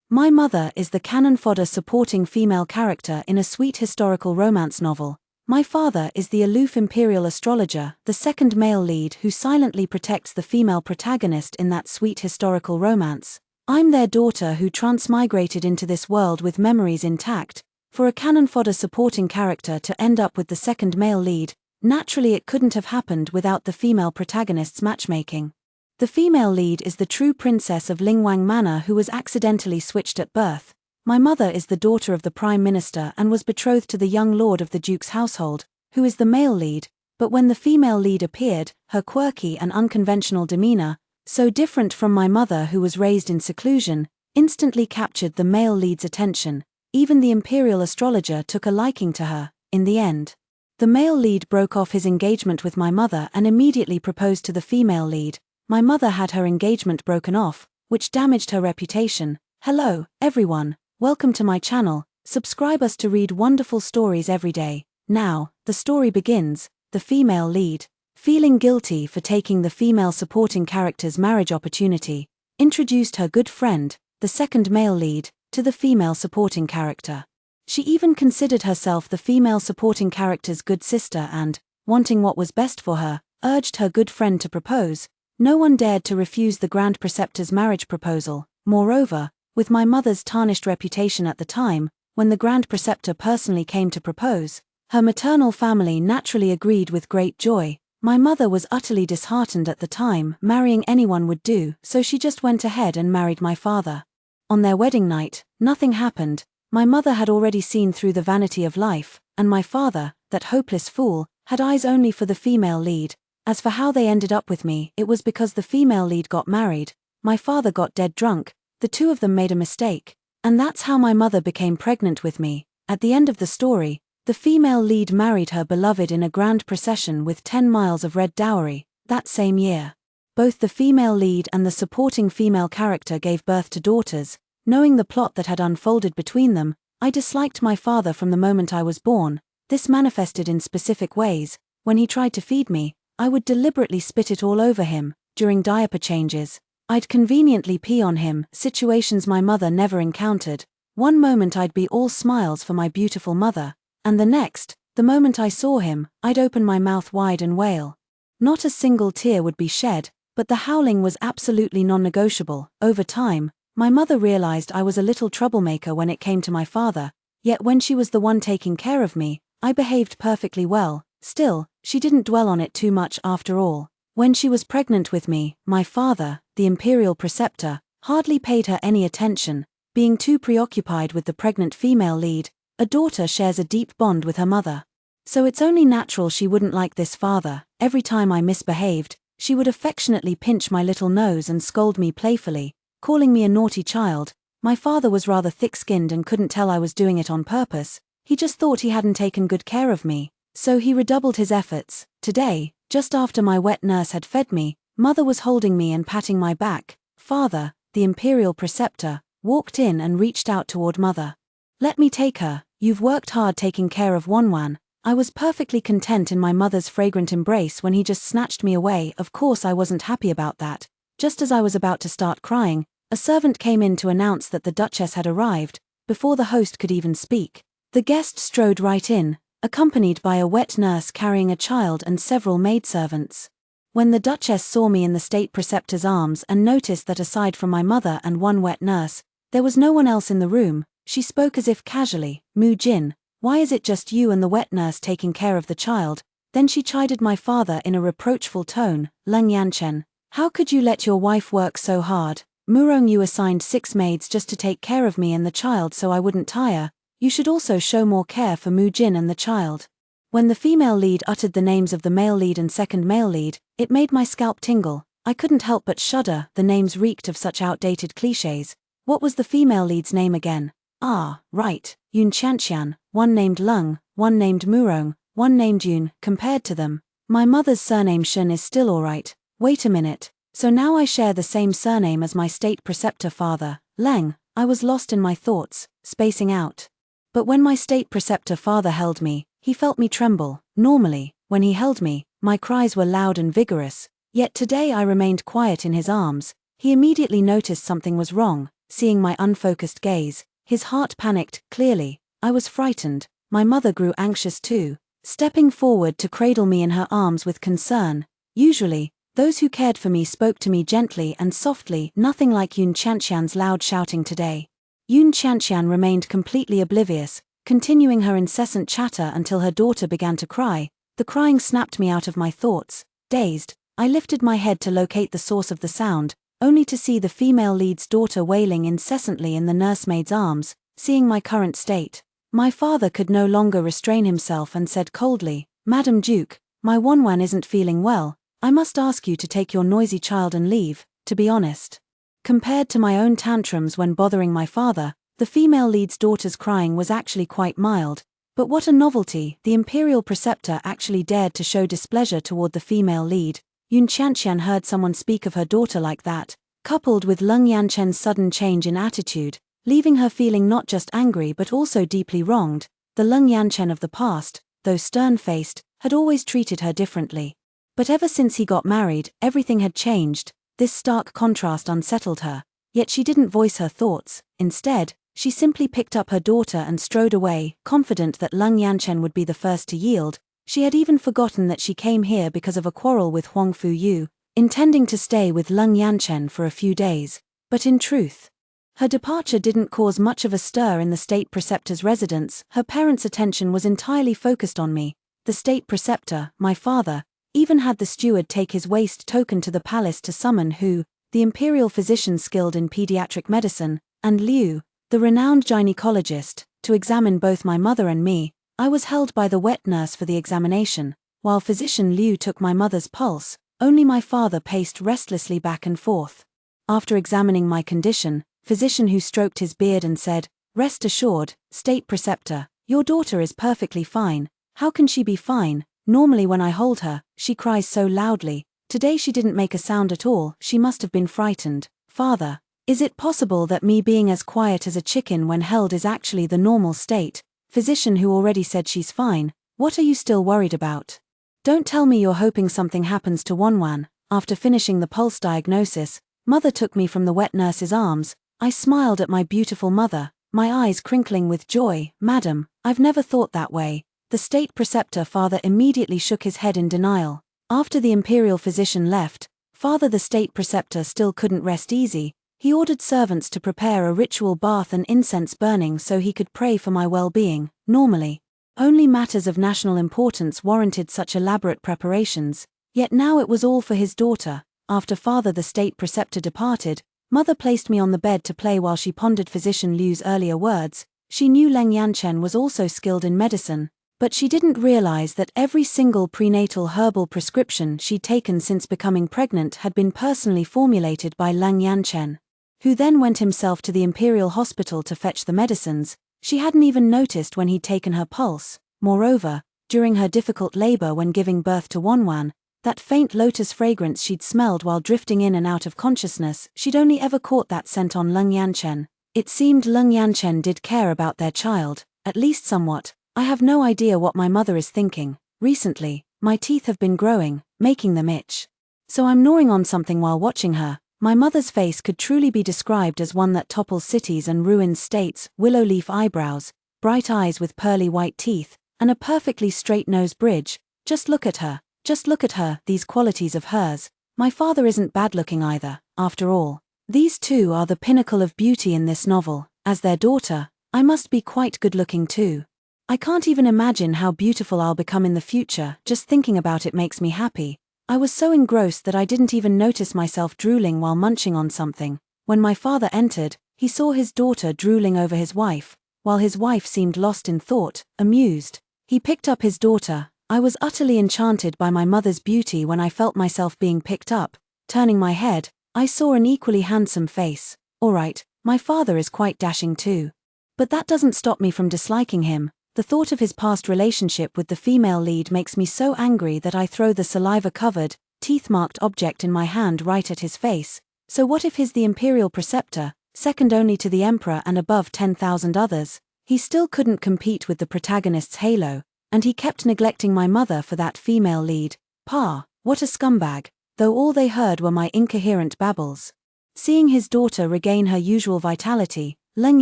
My mother is the cannon fodder supporting female character in a sweet historical romance novel. My father is the aloof imperial astrologer, the second male lead who silently protects the female protagonist in that sweet historical romance. I'm their daughter who transmigrated into this world with memories intact. For a cannon fodder supporting character to end up with the second male lead, naturally it couldn't have happened without the female protagonist's matchmaking. The female lead is the true princess of Lingwang Manor who was accidentally switched at birth. My mother is the daughter of the Prime Minister and was betrothed to the young lord of the Duke's household, who is the male lead, but when the female lead appeared, her quirky and unconventional demeanor, so different from my mother who was raised in seclusion, instantly captured the male lead's attention. Even the imperial astrologer took a liking to her. In the end, the male lead broke off his engagement with my mother and immediately proposed to the female lead. My mother had her engagement broken off, which damaged her reputation. Hello, everyone. Welcome to my channel. Subscribe us to read wonderful stories every day. Now, the story begins. The female lead, feeling guilty for taking the female supporting character's marriage opportunity, introduced her good friend, the second male lead, to the female supporting character. She even considered herself the female supporting character's good sister and, wanting what was best for her, urged her good friend to propose. No one dared to refuse the Grand Preceptor's marriage proposal. Moreover, with my mother's tarnished reputation at the time, when the Grand Preceptor personally came to propose, her maternal family naturally agreed with great joy. My mother was utterly disheartened at the time. Marrying anyone would do, so she just went ahead and married my father. On their wedding night, nothing happened. My mother had already seen through the vanity of life, and my father, that hopeless fool, had eyes only for the female lead. As for how they ended up with me, it was because the female lead got married, my father got dead drunk, the two of them made a mistake, and that's how my mother became pregnant with me. At the end of the story, the female lead married her beloved in a grand procession with 10 miles of red dowry. That same year, both the female lead and the supporting female character gave birth to daughters. Knowing the plot that had unfolded between them, I disliked my father from the moment I was born. This manifested in specific ways. When he tried to feed me, I would deliberately spit it all over him. During diaper changes, I'd conveniently pee on him, situations my mother never encountered. One moment I'd be all smiles for my beautiful mother, and the next, the moment I saw him, I'd open my mouth wide and wail. Not a single tear would be shed, but the howling was absolutely non-negotiable. Over time, my mother realized I was a little troublemaker when it came to my father, yet when she was the one taking care of me, I behaved perfectly well. Still, she didn't dwell on it too much after all. When she was pregnant with me, my father, the imperial preceptor, hardly paid her any attention, being too preoccupied with the pregnant female lead. A daughter shares a deep bond with her mother, so it's only natural she wouldn't like this father. Every time I misbehaved, she would affectionately pinch my little nose and scold me playfully, calling me a naughty child. My father was rather thick-skinned and couldn't tell I was doing it on purpose. He just thought he hadn't taken good care of me, so he redoubled his efforts. Today, just after my wet nurse had fed me, mother was holding me and patting my back. Father, the imperial preceptor, walked in and reached out toward mother. "Let me take her, you've worked hard taking care of Wanwan." I was perfectly content in my mother's fragrant embrace when he just snatched me away. Of course I wasn't happy about that. Just as I was about to start crying, a servant came in to announce that the Duchess had arrived. Before the host could even speak, the guest strode right in, accompanied by a wet nurse carrying a child and several maidservants. When the Duchess saw me in the state preceptor's arms and noticed that aside from my mother and one wet nurse, there was no one else in the room, she spoke as if casually. "Mu Jin, why is it just you and the wet nurse taking care of the child?" Then she chided my father in a reproachful tone. "Leng Yanchen, how could you let your wife work so hard? Murong, you assigned 6 maids just to take care of me and the child so I wouldn't tire. You should also show more care for Mu Jin and the child." When the female lead uttered the names of the male lead and second male lead, it made my scalp tingle. I couldn't help but shudder. The names reeked of such outdated clichés. What was the female lead's name again? Ah, right, Yun Qianqian. One named Lung, one named Murong, one named Yun. Compared to them, my mother's surname Shen is still alright. Wait a minute, so now I share the same surname as my state preceptor father, Leng. I was lost in my thoughts, spacing out. But when my state preceptor father held me, he felt me tremble. Normally, when he held me, my cries were loud and vigorous, yet today I remained quiet in his arms. He immediately noticed something was wrong. seeing my unfocused gaze. His heart panicked, clearly. I was frightened. My mother grew anxious too, stepping forward to cradle me in her arms with concern. Usually, those who cared for me spoke to me gently and softly, nothing like Yun Qianqian's loud shouting today. Yun Qianqian remained completely oblivious, continuing her incessant chatter until her daughter began to cry. The crying snapped me out of my thoughts. Dazed, I lifted my head to locate the source of the sound, only to see the female lead's daughter wailing incessantly in the nursemaid's arms. Seeing my current state, my father could no longer restrain himself and said coldly, "Madam Duke, my Wanwan isn't feeling well. I must ask you to take your noisy child and leave." To be honest, compared to my own tantrums when bothering my father, the female lead's daughter's crying was actually quite mild. But what a novelty, the imperial preceptor actually dared to show displeasure toward the female lead. Yun Qianqian heard someone speak of her daughter like that, coupled with Leng Yanquan's sudden change in attitude, leaving her feeling not just angry but also deeply wronged. The Leng Yanquan of the past, though stern-faced, had always treated her differently. But ever since he got married, everything had changed. This stark contrast unsettled her, yet she didn't voice her thoughts. Instead, she simply picked up her daughter and strode away, confident that Leng Yanquan would be the first to yield. She had even forgotten that she came here because of a quarrel with Huang Fuyu, intending to stay with Leng Yanquan for a few days. But in truth, her departure didn't cause much of a stir in the state preceptor's residence. Her parents' attention was entirely focused on me. The state preceptor, my father, even had the steward take his waste token to the palace to summon Hu, the imperial physician skilled in pediatric medicine, and Liu, the renowned gynecologist, to examine both my mother and me. I was held by the wet nurse for the examination, while physician Liu took my mother's pulse. Only my father paced restlessly back and forth. After examining my condition, physician Hu stroked his beard and said, "Rest assured, state preceptor, your daughter is perfectly fine." "How can she be fine? Normally when I hold her, she cries so loudly. Today she didn't make a sound at all. She must have been frightened." "Father, is it possible that me being as quiet as a chicken when held is actually the normal state?" Physician Hu already said she's fine. "What are you still worried about? Don't tell me you're hoping something happens to Wanwan." After finishing the pulse diagnosis, mother took me from the wet nurse's arms. I smiled at my beautiful mother, my eyes crinkling with joy. "Madam, I've never thought that way." The state preceptor father immediately shook his head in denial. After the imperial physician left, father the state preceptor still couldn't rest easy. He ordered servants to prepare a ritual bath and incense burning so he could pray for my well-being. Normally, only matters of national importance warranted such elaborate preparations, yet now it was all for his daughter. After father the state preceptor departed, mother placed me on the bed to play while she pondered physician Liu's earlier words. She knew Leng Yanquan was also skilled in medicine, but she didn't realize that every single prenatal herbal prescription she'd taken since becoming pregnant had been personally formulated by Leng Yanquan, who then went himself to the imperial hospital to fetch the medicines. She hadn't even noticed when he'd taken her pulse. Moreover, during her difficult labor when giving birth to Wanwan, that faint lotus fragrance she'd smelled while drifting in and out of consciousness, she'd only ever caught that scent on Leng Yanquan. It seemed Leng Yanquan did care about their child, at least somewhat. I have no idea what my mother is thinking. Recently, my teeth have been growing, making them itch. So I'm gnawing on something while watching her. My mother's face could truly be described as one that topples cities and ruins states. Willow leaf eyebrows, bright eyes with pearly white teeth, and a perfectly straight nose bridge. Just look at her. Just look at her. These qualities of hers. My father isn't bad looking either, after all. These two are the pinnacle of beauty in this novel. As their daughter, I must be quite good looking too. I can't even imagine how beautiful I'll become in the future. Just thinking about it makes me happy. I was so engrossed that I didn't even notice myself drooling while munching on something. When my father entered, he saw his daughter drooling over his wife, while his wife seemed lost in thought, amused. He picked up his daughter. I was utterly enchanted by my mother's beauty when I felt myself being picked up. Turning my head, I saw an equally handsome face. Alright, my father is quite dashing too. But that doesn't stop me from disliking him. The thought of his past relationship with the female lead makes me so angry that I throw the saliva-covered, teeth-marked object in my hand right at his face. So what if he's the imperial preceptor, second only to the emperor and above 10,000 others? He still couldn't compete with the protagonist's halo, and he kept neglecting my mother for that female lead. Pa, what a scumbag, though all they heard were my incoherent babbles. Seeing his daughter regain her usual vitality, Leng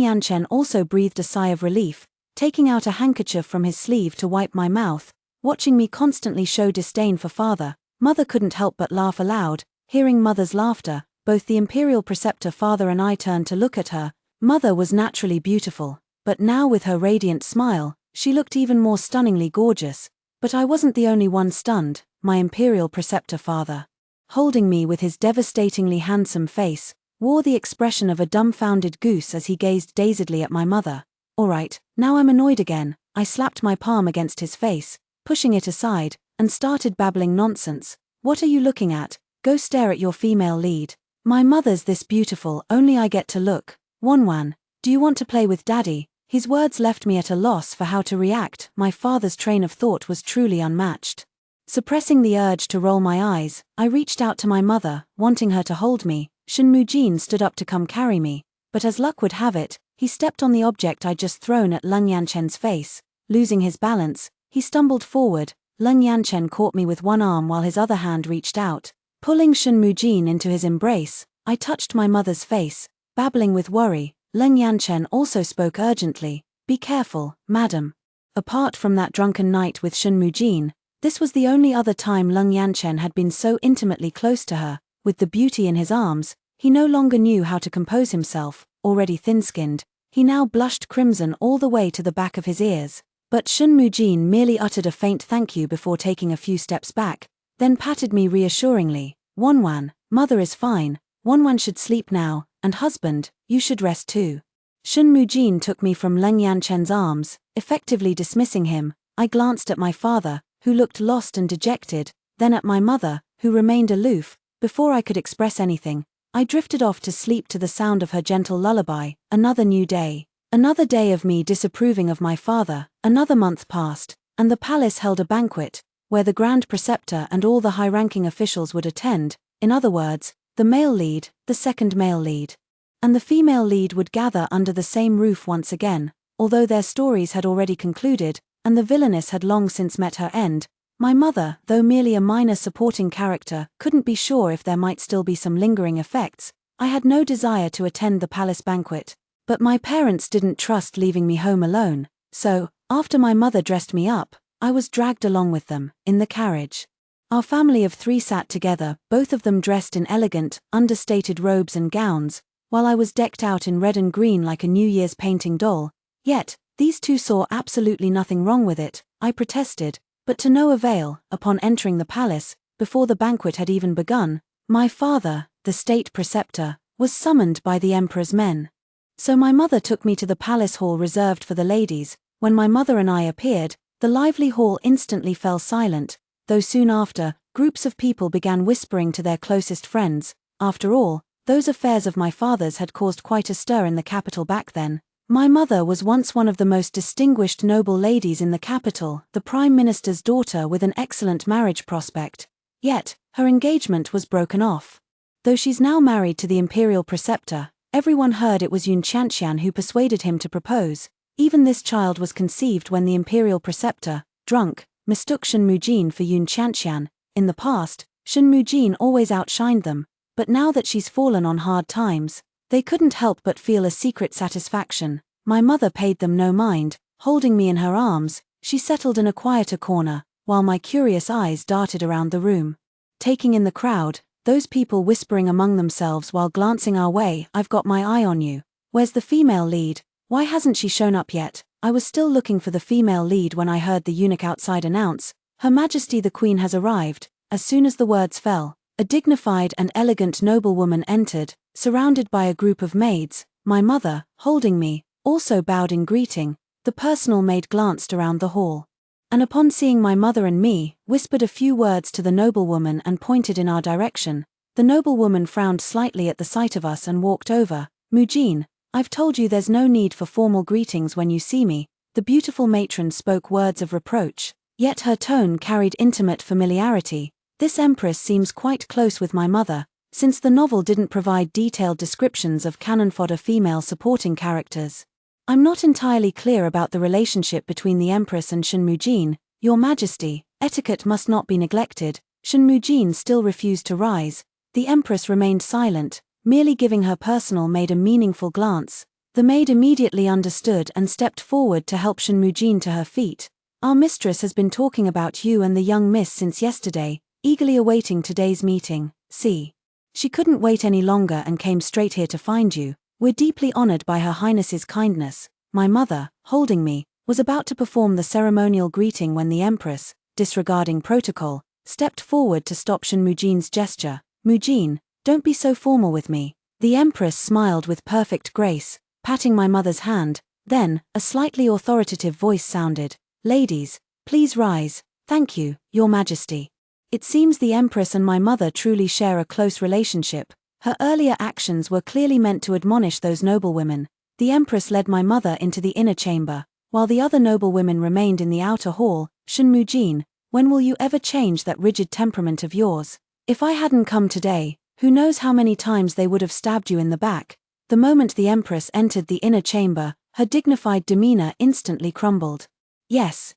Yanchen also breathed a sigh of relief, taking out a handkerchief from his sleeve to wipe my mouth. Watching me constantly show disdain for father, mother couldn't help but laugh aloud. Hearing mother's laughter, both the imperial preceptor father and I turned to look at her. Mother was naturally beautiful, but now with her radiant smile, she looked even more stunningly gorgeous. But I wasn't the only one stunned. My imperial preceptor father, holding me with his devastatingly handsome face, wore the expression of a dumbfounded goose as he gazed dazedly at my mother. All right, now I'm annoyed again. I slapped my palm against his face, pushing it aside, and started babbling nonsense. What are you looking at? Go stare at your female lead. My mother's this beautiful, only I get to look. Wanwan, do you want to play with daddy? His words left me at a loss for how to react. My father's train of thought was truly unmatched. Suppressing the urge to roll my eyes, I reached out to my mother, wanting her to hold me. Shen Mujin stood up to come carry me, but as luck would have it, he stepped on the object I'd just thrown at Leng Yanchen's face. Losing his balance, he stumbled forward. Leng Yanchen caught me with one arm while his other hand reached out. Pulling Shen Mujin into his embrace, I touched my mother's face, babbling with worry. Leng Yanchen also spoke urgently. Be careful, madam. Apart from that drunken night with Shen Mujin, this was the only other time Leng Yanchen had been so intimately close to her. With the beauty in his arms, he no longer knew how to compose himself. Already thin-skinned, he now blushed crimson all the way to the back of his ears. But Shen Mujin merely uttered a faint thank you before taking a few steps back, then patted me reassuringly. Wanwan, mother is fine. Wanwan should sleep now, and husband, you should rest too. Shen Mujin took me from Leng Yanchen's arms, effectively dismissing him. I glanced at my father, who looked lost and dejected, then at my mother, who remained aloof. Before I could express anything, I drifted off to sleep to the sound of her gentle lullaby. Another new day. Another day of me disapproving of my father. Another month passed, and the palace held a banquet, where the Grand Preceptor and all the high-ranking officials would attend. In other words, the male lead, the second male lead, and the female lead would gather under the same roof once again. Although their stories had already concluded, and the villainess had long since met her end, my mother, though merely a minor supporting character, couldn't be sure if there might still be some lingering effects. I had no desire to attend the palace banquet, but my parents didn't trust leaving me home alone, so, after my mother dressed me up, I was dragged along with them, in the carriage. Our family of 3 sat together, both of them dressed in elegant, understated robes and gowns, while I was decked out in red and green like a New Year's painting doll. Yet, these 2 saw absolutely nothing wrong with it. I protested, but to no avail. Upon entering the palace, before the banquet had even begun, my father, the state preceptor, was summoned by the emperor's men. So my mother took me to the palace hall reserved for the ladies. When my mother and I appeared, the lively hall instantly fell silent, though soon after, groups of people began whispering to their closest friends. After all, those affairs of my father's had caused quite a stir in the capital back then. My mother was once one of the most distinguished noble ladies in the capital, the Prime Minister's daughter with an excellent marriage prospect. Yet, her engagement was broken off. Though she's now married to the imperial preceptor, everyone heard it was Yun Qianqian who persuaded him to propose. Even this child was conceived when the imperial preceptor, drunk, mistook Shen Mujin for Yun Qianqian. In the past, Shen Mujin always outshined them, but now that she's fallen on hard times, they couldn't help but feel a secret satisfaction. My mother paid them no mind. Holding me in her arms, she settled in a quieter corner, while my curious eyes darted around the room, taking in the crowd, those people whispering among themselves while glancing our way. I've got my eye on you. Where's the female lead? Why hasn't she shown up yet? I was still looking for the female lead when I heard the eunuch outside announce, Her Majesty the Queen has arrived. As soon as the words fell, a dignified and elegant noblewoman entered, surrounded by a group of maids. My mother, holding me, also bowed in greeting. The personal maid glanced around the hall, and upon seeing my mother and me, whispered a few words to the noblewoman and pointed in our direction. The noblewoman frowned slightly at the sight of us and walked over. Mujin, I've told you there's no need for formal greetings when you see me. The beautiful matron spoke words of reproach, yet her tone carried intimate familiarity. This empress seems quite close with my mother, since the novel didn't provide detailed descriptions of cannon fodder female supporting characters. I'm not entirely clear about the relationship between the empress and Shen Mujin. Your Majesty, etiquette must not be neglected. Shen Mujin still refused to rise. The empress remained silent. merely giving her personal maid a meaningful glance. The maid immediately understood and stepped forward to help Shen Mujin to her feet. Our mistress has been talking about you and the young miss since yesterday, eagerly awaiting today's meeting. See. She couldn't wait any longer and came straight here to find you. We're deeply honored by Her Highness's kindness. My mother, holding me, was about to perform the ceremonial greeting when the Empress, disregarding protocol, stepped forward to stop Shen Mujin's gesture. Mujin, don't be so formal with me. The Empress smiled with perfect grace, patting my mother's hand. Then, a slightly authoritative voice sounded. Ladies, please rise. Thank you, Your Majesty. It seems the Empress and my mother truly share a close relationship. Her earlier actions were clearly meant to admonish those noblewomen. The Empress led my mother into the inner chamber, while the other noblewomen remained in the outer hall. Shen Mujin, when will you ever change that rigid temperament of yours? If I hadn't come today, who knows how many times they would have stabbed you in the back. The moment the Empress entered the inner chamber, her dignified demeanor instantly crumbled. Yes,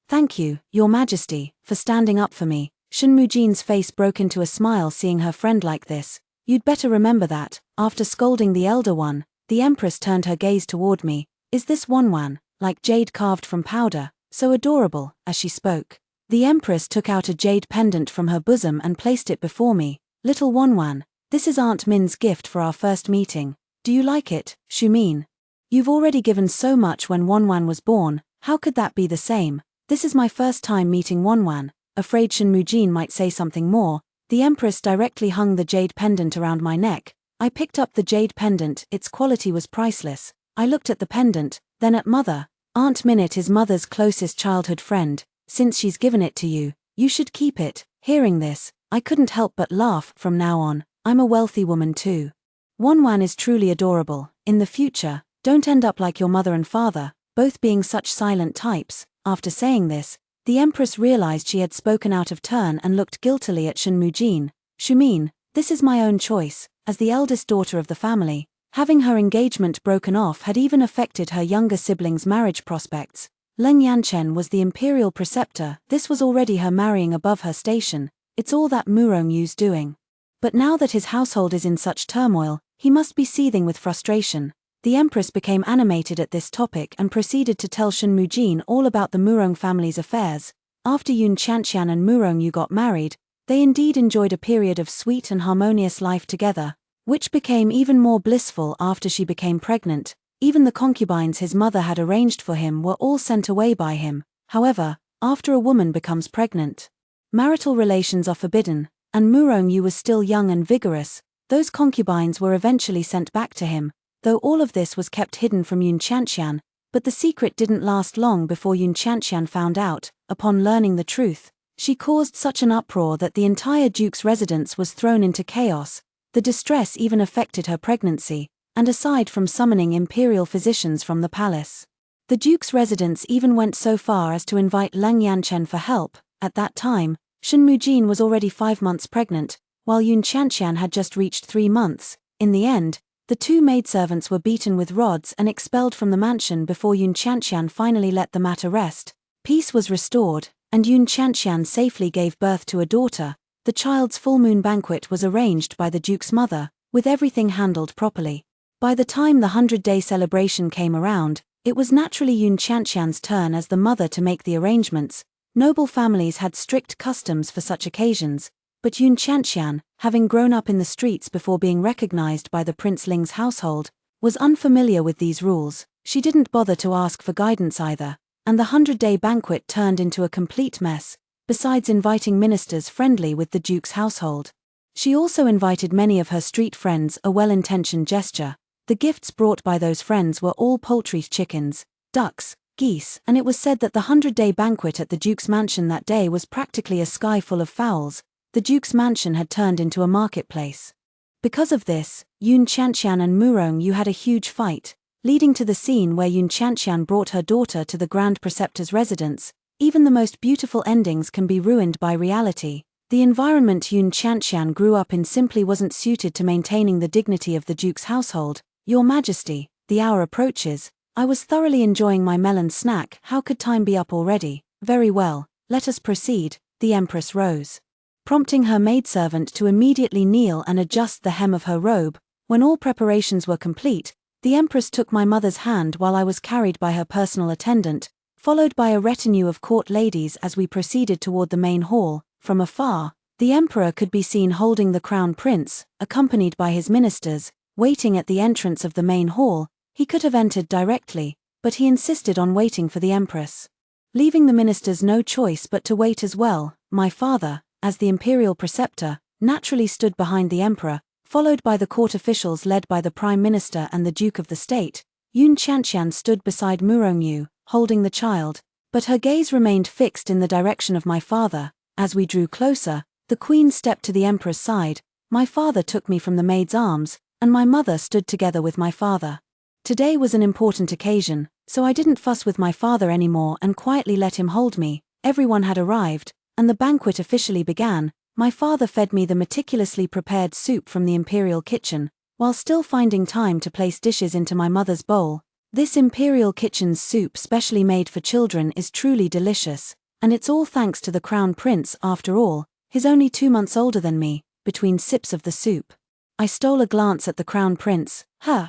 thank you, Your Majesty, for standing up for me. Shen Mujin's face broke into a smile seeing her friend like this. You'd better remember that. After scolding the elder one, the Empress turned her gaze toward me. Is this Wanwan, like jade carved from powder, so adorable? As she spoke, the Empress took out a jade pendant from her bosom and placed it before me. Little Wanwan, this is Aunt Min's gift for our first meeting. Do you like it, Shumin? You've already given so much when Wanwan was born, how could that be the same? This is my first time meeting Wanwan. Afraid Shen Mujin might say something more, the Empress directly hung the jade pendant around my neck. I picked up the jade pendant, its quality was priceless. I looked at the pendant, then at Mother. Aunt Minute is Mother's closest childhood friend. Since she's given it to you, you should keep it. Hearing this, I couldn't help but laugh. From now on, I'm a wealthy woman too. Wanwan is truly adorable. In the future, don't end up like your mother and father, both being such silent types. After saying this, the Empress realized she had spoken out of turn and looked guiltily at Shen Mujin. Shumin, this is my own choice. As the eldest daughter of the family, having her engagement broken off had even affected her younger siblings' marriage prospects. Leng Yanchen was the imperial preceptor. This was already her marrying above her station. It's all that Murong Yu's doing. But now that his household is in such turmoil, he must be seething with frustration. The Empress became animated at this topic and proceeded to tell Shen Mujin all about the Murong family's affairs. After Yun Chanxian and Murong Yu got married, they indeed enjoyed a period of sweet and harmonious life together, which became even more blissful after she became pregnant. Even the concubines his mother had arranged for him were all sent away by him. However, after a woman becomes pregnant, marital relations are forbidden, and Murong Yu was still young and vigorous. Those concubines were eventually sent back to him, though all of this was kept hidden from Yun Chanxian. But the secret didn't last long before Yun Chanxian found out. Upon learning the truth, she caused such an uproar that the entire duke's residence was thrown into chaos. The distress even affected her pregnancy, and aside from summoning imperial physicians from the palace, the duke's residence even went so far as to invite Leng Yanchen for help. At that time, Shen Mujin was already 5 months pregnant, while Yun Chanxian had just reached 3 months. In the end, the two maidservants were beaten with rods and expelled from the mansion before Yun Chanxian finally let the matter rest. Peace was restored, and Yun Chanxian safely gave birth to a daughter. The child's full moon banquet was arranged by the duke's mother, with everything handled properly. By the time the 100-day celebration came around, it was naturally Yun Chanxian's turn as the mother to make the arrangements. Noble families had strict customs for such occasions, but Yun Chanxian, having grown up in the streets before being recognized by the Prince Ling's household, was unfamiliar with these rules. She didn't bother to ask for guidance either, and the 100-day banquet turned into a complete mess. Besides inviting ministers friendly with the duke's household, she also invited many of her street friends, a well-intentioned gesture. The gifts brought by those friends were all poultry, chickens, ducks, geese, and it was said that the 100-day banquet at the duke's mansion that day was practically a sky full of fowls. The duke's mansion had turned into a marketplace. Because of this, Yun Chanxian and Murong Yu had a huge fight, leading to the scene where Yun Chanxian brought her daughter to the Grand Preceptor's residence. Even the most beautiful endings can be ruined by reality. The environment Yun Chanxian grew up in simply wasn't suited to maintaining the dignity of the duke's household. Your Majesty, the hour approaches. I was thoroughly enjoying my melon snack. How could time be up already? Very well, let us proceed. The Empress rose. prompting her maidservant to immediately kneel and adjust the hem of her robe. When all preparations were complete, the empress took my mother's hand while I was carried by her personal attendant, followed by a retinue of court ladies as we proceeded toward the main hall. From afar, the emperor could be seen holding the crown prince, accompanied by his ministers, waiting at the entrance of the main hall. He could have entered directly, but he insisted on waiting for the empress, leaving the ministers no choice but to wait as well. My father, as the imperial preceptor, naturally stood behind the emperor, followed by the court officials led by the prime minister and the duke of the state. Yun Qianqian stood beside Murongyu, holding the child, but her gaze remained fixed in the direction of my father. As we drew closer, the queen stepped to the emperor's side. My father took me from the maid's arms, and my mother stood together with my father. Today was an important occasion, so I didn't fuss with my father anymore and quietly let him hold me. Everyone had arrived, and the banquet officially began. My father fed me the meticulously prepared soup from the imperial kitchen, while still finding time to place dishes into my mother's bowl. This imperial kitchen's soup specially made for children is truly delicious, and it's all thanks to the crown prince. After all, he's only 2 months older than me. Between sips of the soup, I stole a glance at the crown prince.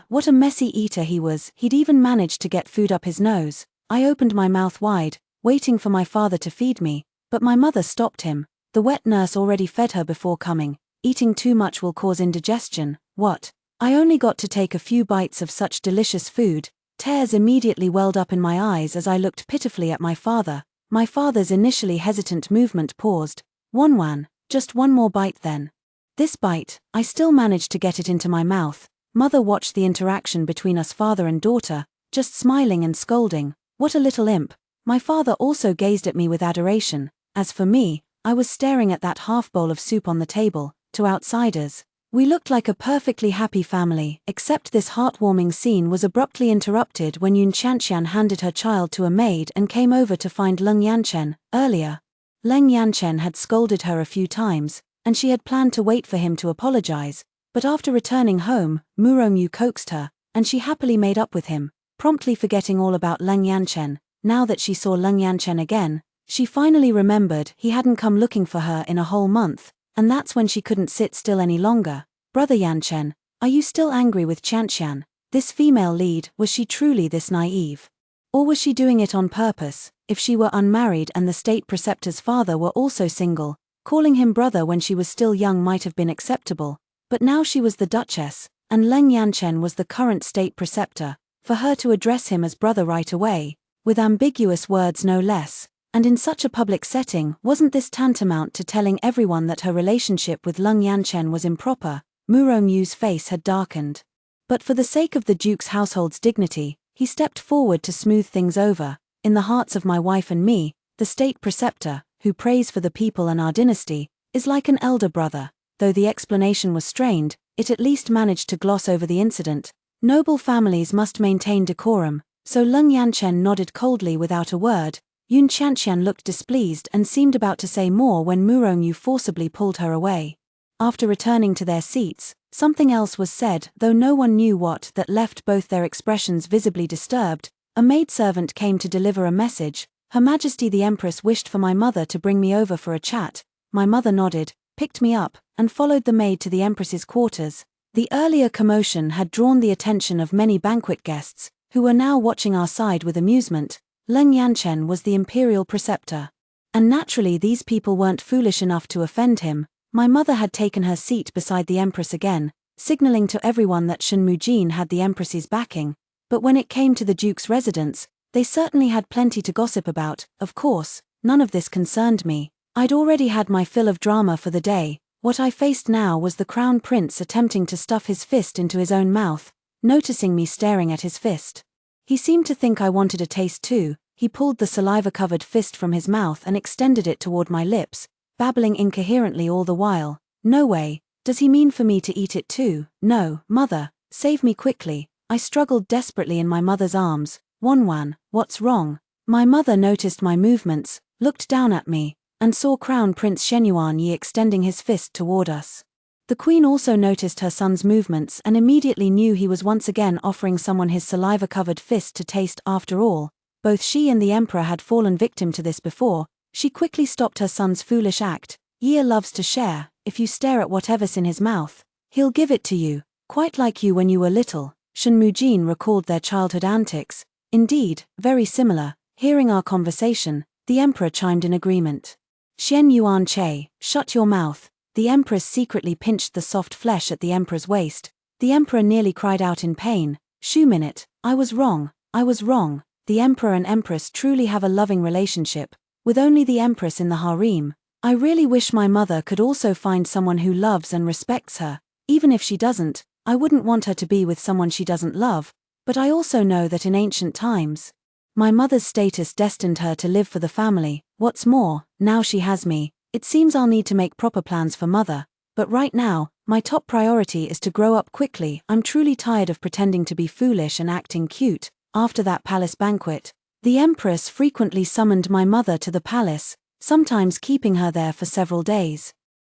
What a messy eater he was. He'd even managed to get food up his nose. I opened my mouth wide, waiting for my father to feed me, but my mother stopped him. The wet nurse already fed her before coming. Eating too much will cause indigestion. What? I only got to take a few bites of such delicious food. Tears immediately welled up in my eyes as I looked pitifully at my father. My father's initially hesitant movement paused. Wan, just one more bite then. This bite, I still managed to get it into my mouth. Mother watched the interaction between us, father and daughter, just smiling and scolding. What a little imp. My father also gazed at me with adoration. As for me, I was staring at that half bowl of soup on the table. To outsiders, we looked like a perfectly happy family, except this heartwarming scene was abruptly interrupted when Yun Qianqian handed her child to a maid and came over to find Leng Yanchen. Earlier, Leng Yanchen had scolded her a few times, and she had planned to wait for him to apologize, but after returning home, Murongyu coaxed her, and she happily made up with him, promptly forgetting all about Leng Yanchen. Now that she saw Leng Yanchen again, she finally remembered he hadn't come looking for her in a whole month, and that's when she couldn't sit still any longer. Brother Yanchen, are you still angry with Qianqian? This female lead, was she truly this naive? Or was she doing it on purpose? If she were unmarried and the state preceptor's father were also single, calling him brother when she was still young might have been acceptable, but now she was the duchess, and Leng Yanchen was the current state preceptor. For her to address him as brother right away, with ambiguous words no less, and in such a public setting, wasn't this tantamount to telling everyone that her relationship with Leng Yanchen was improper? Murongyu's face had darkened. But for the sake of the duke's household's dignity, he stepped forward to smooth things over. In the hearts of my wife and me, the state preceptor, who prays for the people and our dynasty, is like an elder brother. Though the explanation was strained, it at least managed to gloss over the incident. Noble families must maintain decorum, so Leng Yanchen nodded coldly without a word. Yun Qianqian looked displeased and seemed about to say more when Murongyu forcibly pulled her away. After returning to their seats, something else was said, though no one knew what, that left both their expressions visibly disturbed. A maidservant came to deliver a message. Her Majesty the Empress wished for my mother to bring me over for a chat. My mother nodded, picked me up, and followed the maid to the Empress's quarters. The earlier commotion had drawn the attention of many banquet guests, who were now watching our side with amusement. Leng Yanchen was the imperial preceptor. And naturally these people weren't foolish enough to offend him. My mother had taken her seat beside the Empress again, signaling to everyone that Shen Mujin had the Empress's backing. But when it came to the Duke's residence, they certainly had plenty to gossip about. Of course, none of this concerned me. I'd already had my fill of drama for the day. What I faced now was the Crown Prince attempting to stuff his fist into his own mouth. Noticing me staring at his fist, he seemed to think I wanted a taste too. He pulled the saliva-covered fist from his mouth and extended it toward my lips, babbling incoherently all the while. No way, does he mean for me to eat it too? No, mother, save me quickly. I struggled desperately in my mother's arms. Wanwan, what's wrong? My mother noticed my movements, looked down at me, and saw Crown Prince Shenyuan Yi extending his fist toward us. The queen also noticed her son's movements and immediately knew he was once again offering someone his saliva-covered fist to taste. After all, both she and the emperor had fallen victim to this before. She quickly stopped her son's foolish act. Ye loves to share. If you stare at whatever's in his mouth, he'll give it to you, quite like you when you were little. Shen Mujin recalled their childhood antics. Indeed, very similar. Hearing our conversation, the emperor chimed in agreement. Xian Yuan Che, shut your mouth. The empress secretly pinched the soft flesh at the emperor's waist. The emperor nearly cried out in pain. Shu minute, I was wrong. The emperor and empress truly have a loving relationship, with only the empress in the harem. I really wish my mother could also find someone who loves and respects her. Even if she doesn't, I wouldn't want her to be with someone she doesn't love, but I also know that in ancient times, my mother's status destined her to live for the family. What's more, now she has me, it seems I'll need to make proper plans for mother, but right now, my top priority is to grow up quickly. I'm truly tired of pretending to be foolish and acting cute. After that palace banquet, the empress frequently summoned my mother to the palace, sometimes keeping her there for several days.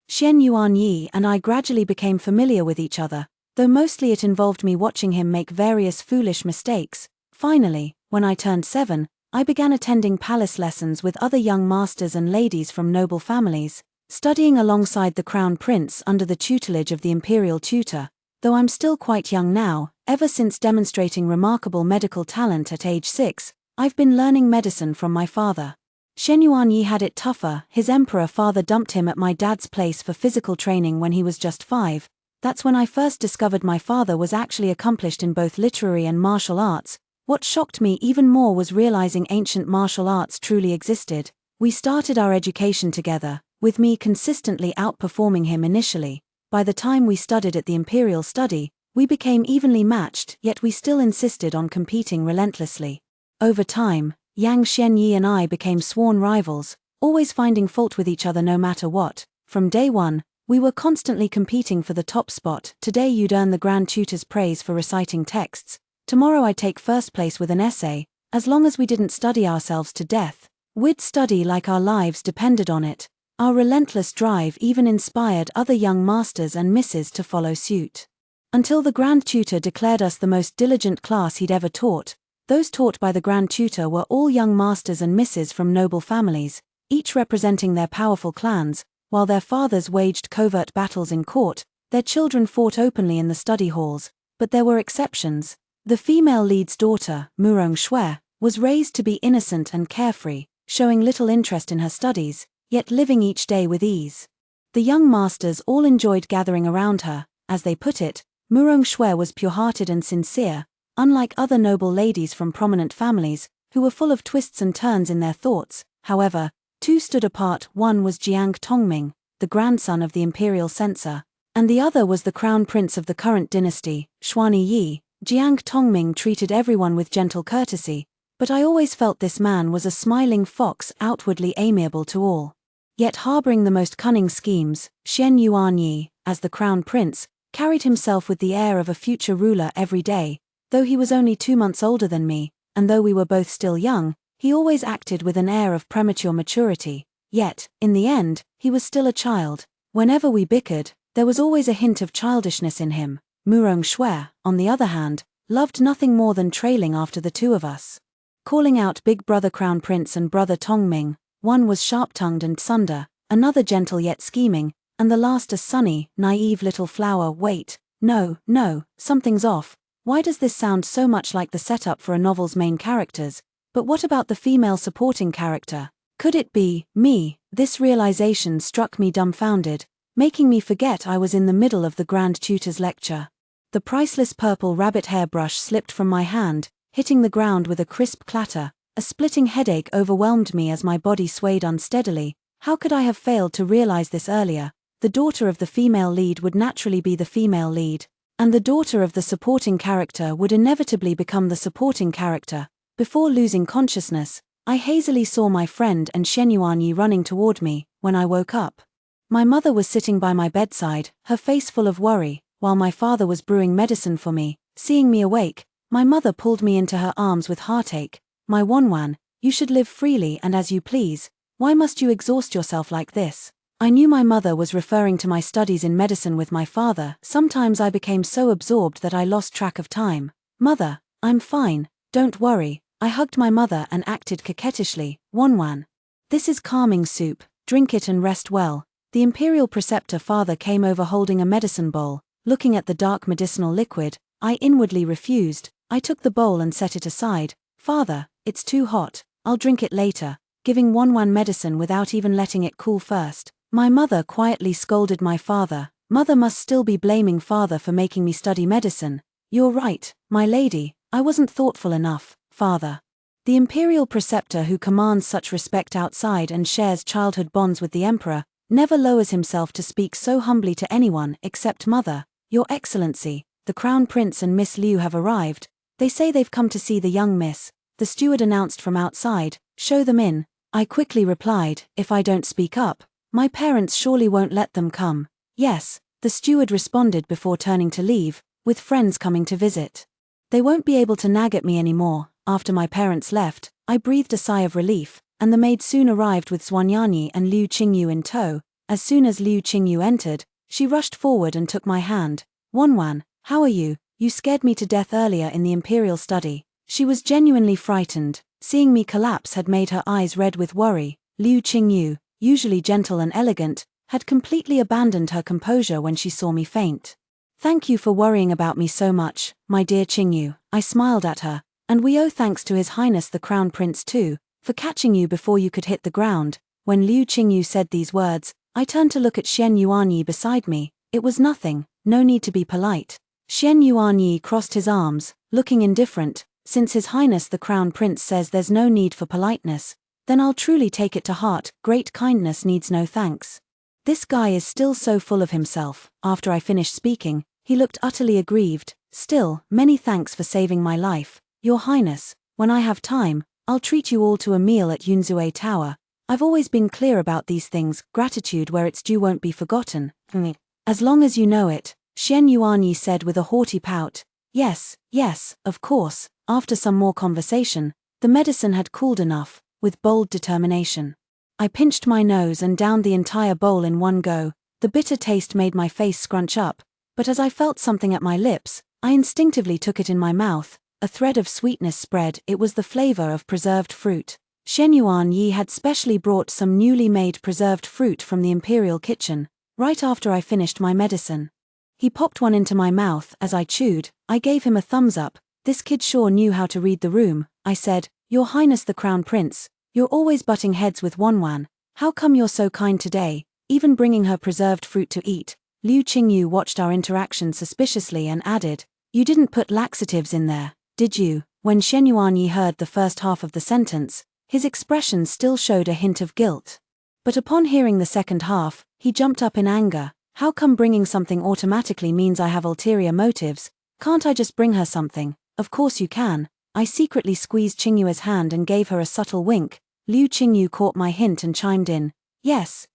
Xian Yuan Yi and I gradually became familiar with each other, though mostly it involved me watching him make various foolish mistakes. Finally, when I turned 7, I began attending palace lessons with other young masters and ladies from noble families, studying alongside the crown prince under the tutelage of the imperial tutor. Though I'm still quite young now, ever since demonstrating remarkable medical talent at age 6, I've been learning medicine from my father. Shen Yuan Yi had it tougher. His emperor father dumped him at my dad's place for physical training when he was just 5. That's when I first discovered my father was actually accomplished in both literary and martial arts. What shocked me even more was realizing ancient martial arts truly existed. We started our education together, with me consistently outperforming him initially. By the time we studied at the Imperial Study, we became evenly matched, yet we still insisted on competing relentlessly. Over time, Yang Xianyi and I became sworn rivals, always finding fault with each other no matter what. From day one, we were constantly competing for the top spot. Today you'd earn the Grand Tutor's praise for reciting texts. Tomorrow I'd take first place with an essay. As long as we didn't study ourselves to death, we'd study like our lives depended on it. Our relentless drive even inspired other young masters and misses to follow suit. Until the Grand Tutor declared us the most diligent class he'd ever taught. Those taught by the Grand Tutor were all young masters and misses from noble families, each representing their powerful clans. While their fathers waged covert battles in court, their children fought openly in the study halls. But there were exceptions. The female lead's daughter, Murong Shui, was raised to be innocent and carefree, showing little interest in her studies, yet living each day with ease. The young masters all enjoyed gathering around her. As they put it, Murong Shui was pure-hearted and sincere, unlike other noble ladies from prominent families, who were full of twists and turns in their thoughts. However, two stood apart. One was Jiang Tongming, the grandson of the imperial censor, and the other was the crown prince of the current dynasty, Xuani Yi. Jiang Tongming treated everyone with gentle courtesy, but I always felt this man was a smiling fox, outwardly amiable to all, yet harboring the most cunning schemes. Xian Yuan Yi, as the crown prince, carried himself with the air of a future ruler every day. Though he was only 2 months older than me, and though we were both still young, he always acted with an air of premature maturity. Yet, in the end, he was still a child. Whenever we bickered, there was always a hint of childishness in him. Murong Shui, on the other hand, loved nothing more than trailing after the two of us, calling out big brother Crown Prince and brother Tongming. One was sharp-tongued and sunder, another gentle yet scheming, and the last a sunny, naive little flower. Wait, no, something's off. Why does this sound so much like the setup for a novel's main characters? But what about the female supporting character? Could it be me? This realization struck me dumbfounded, making me forget I was in the middle of the Grand Tutor's lecture. The priceless purple rabbit hair brush slipped from my hand, hitting the ground with a crisp clatter. A splitting headache overwhelmed me as my body swayed unsteadily. How could I have failed to realize this earlier? The daughter of the female lead would naturally be the female lead, and the daughter of the supporting character would inevitably become the supporting character. Before losing consciousness, I hazily saw my friend and Shenyuan Yi running toward me. When I woke up, my mother was sitting by my bedside, her face full of worry, while my father was brewing medicine for me. Seeing me awake, my mother pulled me into her arms with heartache. My Wanwan, you should live freely and as you please. Why must you exhaust yourself like this? I knew my mother was referring to my studies in medicine with my father. Sometimes I became so absorbed that I lost track of time. Mother, I'm fine, don't worry. I hugged my mother and acted coquettishly. Wanwan, this is calming soup, drink it and rest well. The imperial preceptor father came over holding a medicine bowl. Looking at the dark medicinal liquid, I inwardly refused. I took the bowl and set it aside. Father, it's too hot, I'll drink it later, giving one medicine without even letting it cool first. My mother quietly scolded my father. Mother must still be blaming father for making me study medicine. You're right, my lady, I wasn't thoughtful enough, father. The imperial preceptor who commands such respect outside and shares childhood bonds with the emperor, never lowers himself to speak so humbly to anyone except mother. Your Excellency, the Crown Prince and Miss Liu have arrived. They say they've come to see the young miss, the steward announced from outside. Show them in. I quickly replied, if I don't speak up, my parents surely won't let them come. Yes, the steward responded before turning to leave, with friends coming to visit. They won't be able to nag at me anymore. After my parents left, I breathed a sigh of relief, and the maid soon arrived with Xuanyani and Liu Qingyu in tow. As soon as Liu Qingyu entered, she rushed forward and took my hand. Wanwan, how are you? You scared me to death earlier in the imperial study. She was genuinely frightened. Seeing me collapse had made her eyes red with worry. Liu Qingyu, usually gentle and elegant, had completely abandoned her composure when she saw me faint. Thank you for worrying about me so much, my dear Qingyu, I smiled at her, and we owe thanks to His Highness the Crown Prince too, for catching you before you could hit the ground. When Liu Qingyu said these words, I turned to look at Xian Yuanyi beside me. It was nothing, no need to be polite. Xian Yuanyi crossed his arms, looking indifferent. Since His Highness the Crown Prince says there's no need for politeness, then I'll truly take it to heart. Great kindness needs no thanks. This guy is still so full of himself. After I finished speaking, he looked utterly aggrieved. Still, many thanks for saving my life, Your Highness. When I have time, I'll treat you all to a meal at Yunzue Tower. I've always been clear about these things. Gratitude where it's due won't be forgotten. As long as you know it, Xian Yuanyi said with a haughty pout. Yes, of course. After some more conversation, the medicine had cooled enough. With bold determination, I pinched my nose and downed the entire bowl in one go. The bitter taste made my face scrunch up, but as I felt something at my lips, I instinctively took it in my mouth. A thread of sweetness spread. It was the flavor of preserved fruit. Shen Yuanyi had specially brought some newly made preserved fruit from the imperial kitchen, right after I finished my medicine. He popped one into my mouth. As I chewed, I gave him a thumbs up. This kid sure knew how to read the room. I said, Your Highness the Crown Prince, you're always butting heads with Wanwan. How come you're so kind today, even bringing her preserved fruit to eat? Liu Qingyu watched our interaction suspiciously and added, You didn't put laxatives in there, did you? When Shen Yuanyi heard the first half of the sentence, his expression still showed a hint of guilt. But upon hearing the second half, he jumped up in anger. How come bringing something automatically means I have ulterior motives? Can't I just bring her something? Of course you can. I secretly squeezed Qingyu's hand and gave her a subtle wink. Liu Qingyu caught my hint and chimed in. Yes,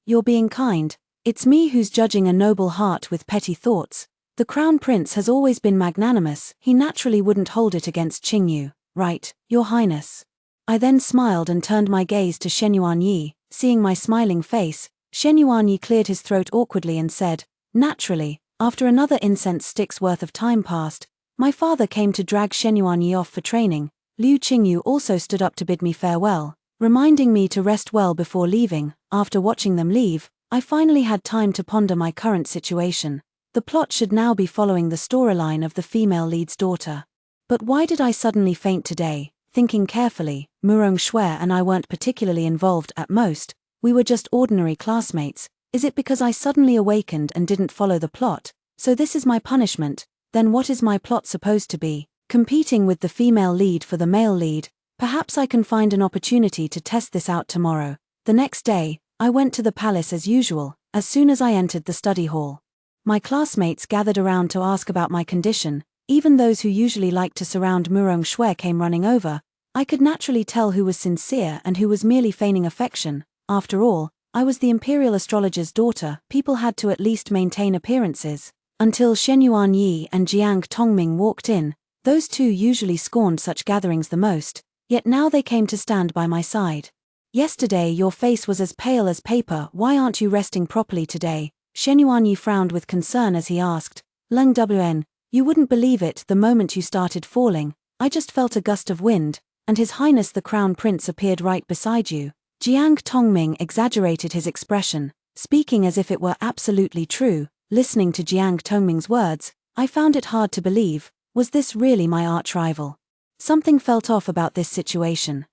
you're being kind. It's me who's judging a noble heart with petty thoughts. The Crown Prince has always been magnanimous. He naturally wouldn't hold it against Qingyu, right, Your Highness? I then smiled and turned my gaze to Shen Yuanyi. Seeing my smiling face, Shen Yuanyi cleared his throat awkwardly and said, Naturally. After another incense stick's worth of time passed, my father came to drag Shen Yuanyi off for training. Liu Qingyu also stood up to bid me farewell, reminding me to rest well before leaving. After watching them leave, I finally had time to ponder my current situation. The plot should now be following the storyline of the female lead's daughter. But why did I suddenly faint today? Thinking carefully, Murong Shui and I weren't particularly involved at most. We were just ordinary classmates. Is it because I suddenly awakened and didn't follow the plot? So this is my punishment. Then what is my plot supposed to be? Competing with the female lead for the male lead. Perhaps I can find an opportunity to test this out tomorrow. The next day, I went to the palace as usual. As soon as I entered the study hall, my classmates gathered around to ask about my condition. Even those who usually like to surround Murong Shui came running over. I could naturally tell who was sincere and who was merely feigning affection. After all, I was the imperial astrologer's daughter. People had to at least maintain appearances. Until Shen Yuanyi and Jiang Tongming walked in. Those two usually scorned such gatherings the most, yet now they came to stand by my side. Yesterday your face was as pale as paper. Why aren't you resting properly today? Shen Yuanyi frowned with concern as he asked. Leng Wn, you wouldn't believe it. The moment you started falling, I just felt a gust of wind, and His Highness the Crown Prince appeared right beside you. Jiang Tongming exaggerated his expression. speaking as if it were absolutely true. Listening to Jiang Tongming's words, I found it hard to believe. Was this really my arch-rival? Something felt off about this situation.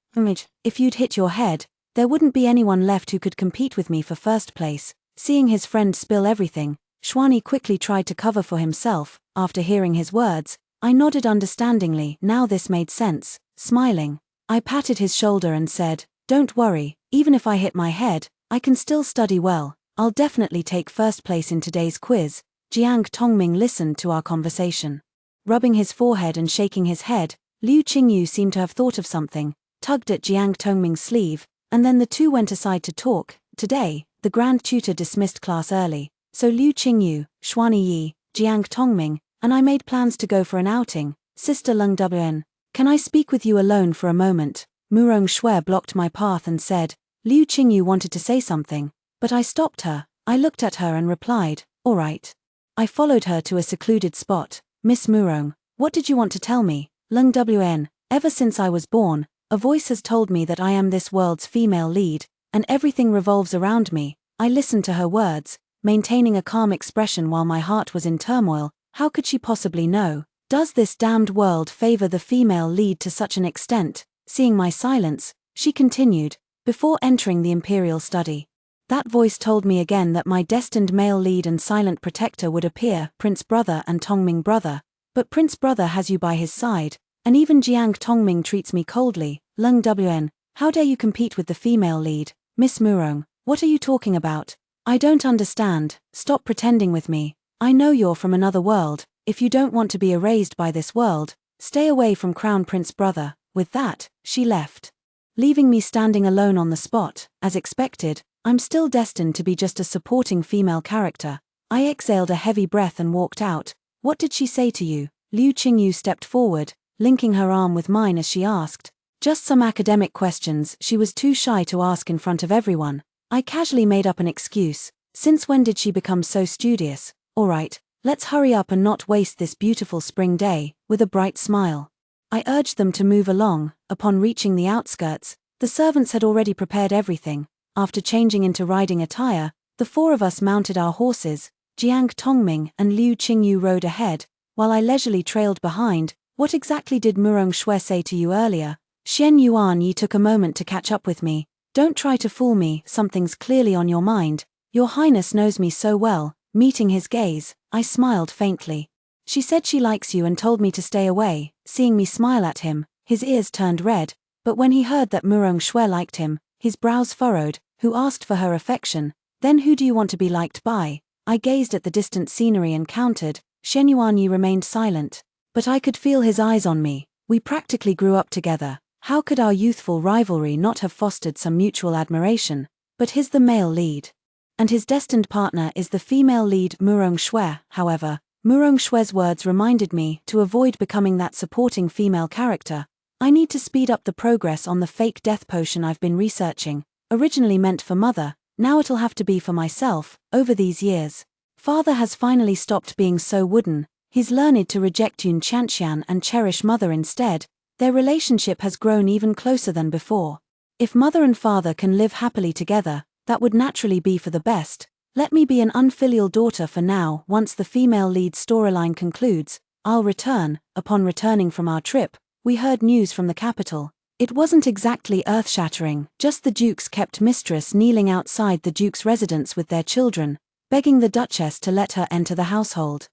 If you'd hit your head, there wouldn't be anyone left who could compete with me for first place. Seeing his friend spill everything, Xuanyi quickly tried to cover for himself. After hearing his words, I nodded understandingly. Now this made sense. Smiling, I patted his shoulder and said, "Don't worry, even if I hit my head, I can still study well. I'll definitely take first place in today's quiz." Jiang Tongming listened to our conversation. Rubbing his forehead and shaking his head, Liu Qingyu seemed to have thought of something, tugged at Jiang Tongming's sleeve, and then the two went aside to talk. Today, the grand tutor dismissed class early, so Liu Qingyu, Xuanyi Yi, Jiang Tongming, and I made plans to go for an outing. Sister Leng Wn, can I speak with you alone for a moment? Murong Shui blocked my path and said. Liu Qingyu wanted to say something, but I stopped her. I looked at her and replied, "All right." I followed her to a secluded spot. "Miss Murong, what did you want to tell me?" Leng Wn, ever since I was born, a voice has told me that I am this world's female lead, and everything revolves around me. I listened to her words, maintaining a calm expression while my heart was in turmoil. How could she possibly know? Does this damned world favor the female lead to such an extent? Seeing my silence, she continued, "Before entering the imperial study, that voice told me again that my destined male lead and silent protector would appear, Prince Brother and Tongming Brother. But Prince Brother has you by his side, and even Jiang Tongming treats me coldly. Leng Wn, how dare you compete with the female lead? Miss Murong, what are you talking about? I don't understand. Stop pretending with me. I know you're from another world. If you don't want to be erased by this world, stay away from Crown Prince Brother." With that, she left, leaving me standing alone on the spot. As expected, I'm still destined to be just a supporting female character. I exhaled a heavy breath and walked out. "What did she say to you?" Liu Qingyu stepped forward, linking her arm with mine as she asked. "Just some academic questions she was too shy to ask in front of everyone." I casually made up an excuse. "Since when did she become so studious? All right, let's hurry up and not waste this beautiful spring day." With a bright smile, I urged them to move along. Upon reaching the outskirts, the servants had already prepared everything. After changing into riding attire, the four of us mounted our horses. Jiang Tongming and Liu Qingyu rode ahead, while I leisurely trailed behind. "What exactly did Murong Shui say to you earlier?" Xian Yuan Yi took a moment to catch up with me. "Don't try to fool me, something's clearly on your mind. Your Highness knows me so well." Meeting his gaze, I smiled faintly. "She said she likes you and told me to stay away." Seeing me smile at him, his ears turned red, but when he heard that Murong Shui liked him, his brows furrowed. "Who asked for her affection? Then who do you want to be liked by?" I gazed at the distant scenery and countered. Shen Yuanyi remained silent, but I could feel his eyes on me. We practically grew up together. How could our youthful rivalry not have fostered some mutual admiration? But he's the male lead, and his destined partner is the female lead, Murong Shui. However, Murong Shui's words reminded me to avoid becoming that supporting female character. I need to speed up the progress on the fake death potion I've been researching. Originally meant for Mother, now it'll have to be for myself. Over these years, Father has finally stopped being so wooden. He's learned to reject Yun Chanxian and cherish Mother instead. Their relationship has grown even closer than before. If Mother and Father can live happily together, that would naturally be for the best. Let me be an unfilial daughter for now. Once the female lead storyline concludes, I'll return. Upon returning from our trip, we heard news from the capital. It wasn't exactly earth-shattering, just the Duke's kept mistress kneeling outside the Duke's residence with their children, begging the Duchess to let her enter the household.